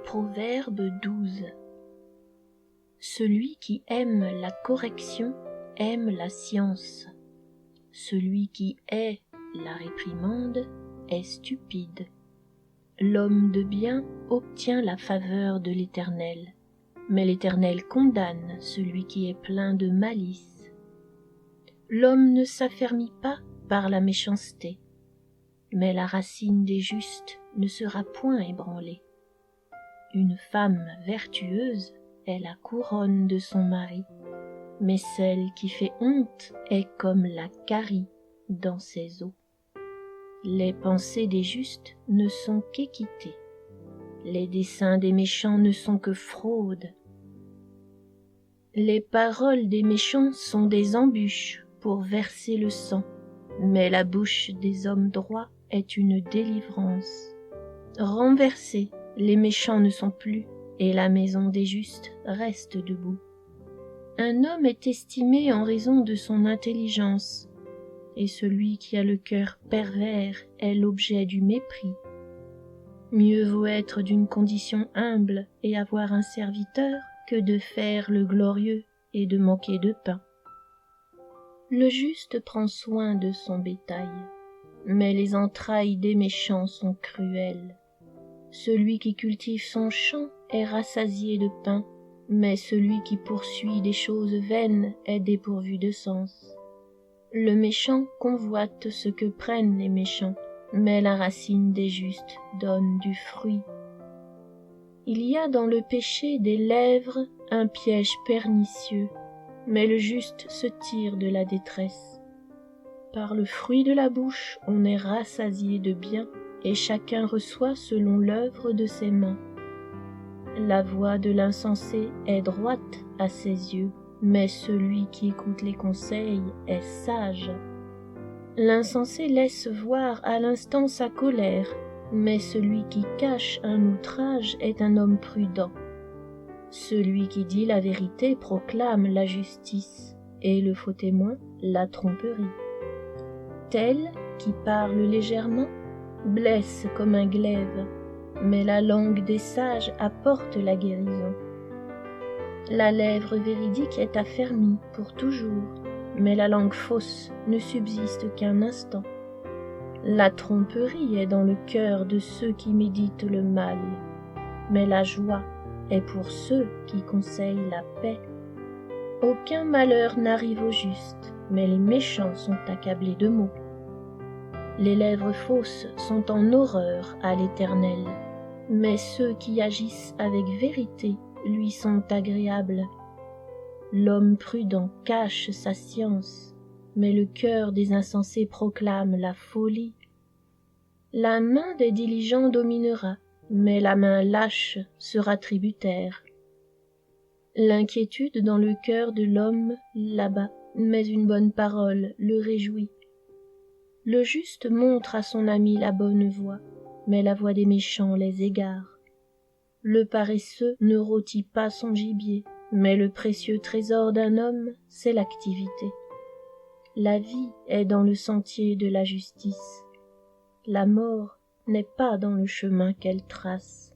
Proverbe 12. Celui qui aime la correction aime la science. Celui qui hait la réprimande est stupide. L'homme de bien obtient la faveur de l'Éternel, mais l'Éternel condamne celui qui est plein de malice. L'homme ne s'affermit pas par la méchanceté, mais la racine des justes ne sera point ébranlée. Une femme vertueuse est la couronne de son mari, mais celle qui fait honte est comme la carie dans ses os. Les pensées des justes ne sont qu'équité, les desseins des méchants ne sont que fraude. Les paroles des méchants sont des embûches pour verser le sang, mais la bouche des hommes droits est une délivrance. Renversés, les méchants ne sont plus, et la maison des justes reste debout. Un homme est estimé en raison de son intelligence, et celui qui a le cœur pervers est l'objet du mépris. Mieux vaut être d'une condition humble et avoir un serviteur que de faire le glorieux et de manquer de pain. Le juste prend soin de son bétail, mais les entrailles des méchants sont cruelles. Celui qui cultive son champ est rassasié de pain, mais celui qui poursuit des choses vaines est dépourvu de sens. Le méchant convoite ce que prennent les méchants, mais la racine des justes donne du fruit. Il y a dans le péché des lèvres un piège pernicieux, mais le juste se tire de la détresse. Par le fruit de la bouche, on est rassasié de bien, et chacun reçoit selon l'œuvre de ses mains. La voix de l'insensé est droite à ses yeux, mais celui qui écoute les conseils est sage. L'insensé laisse voir à l'instant sa colère, mais celui qui cache un outrage est un homme prudent. Celui qui dit la vérité proclame la justice, et le faux témoin la tromperie. Tel qui parle légèrement blesse comme un glaive, mais la langue des sages apporte la guérison. La lèvre véridique est affermie pour toujours, mais la langue fausse ne subsiste qu'un instant. La tromperie est dans le cœur de ceux qui méditent le mal, mais la joie est pour ceux qui conseillent la paix. Aucun malheur n'arrive au juste, mais les méchants sont accablés de maux. Les lèvres fausses sont en horreur à l'Éternel, mais ceux qui agissent avec vérité lui sont agréables. L'homme prudent cache sa science, mais le cœur des insensés proclame la folie. La main des diligents dominera, mais la main lâche sera tributaire. L'inquiétude dans le cœur de l'homme l'abat, mais une bonne parole le réjouit. Le juste montre à son ami la bonne voie, mais la voie des méchants les égare. Le paresseux ne rôtit pas son gibier, mais le précieux trésor d'un homme, c'est l'activité. La vie est dans le sentier de la justice. La mort n'est pas dans le chemin qu'elle trace.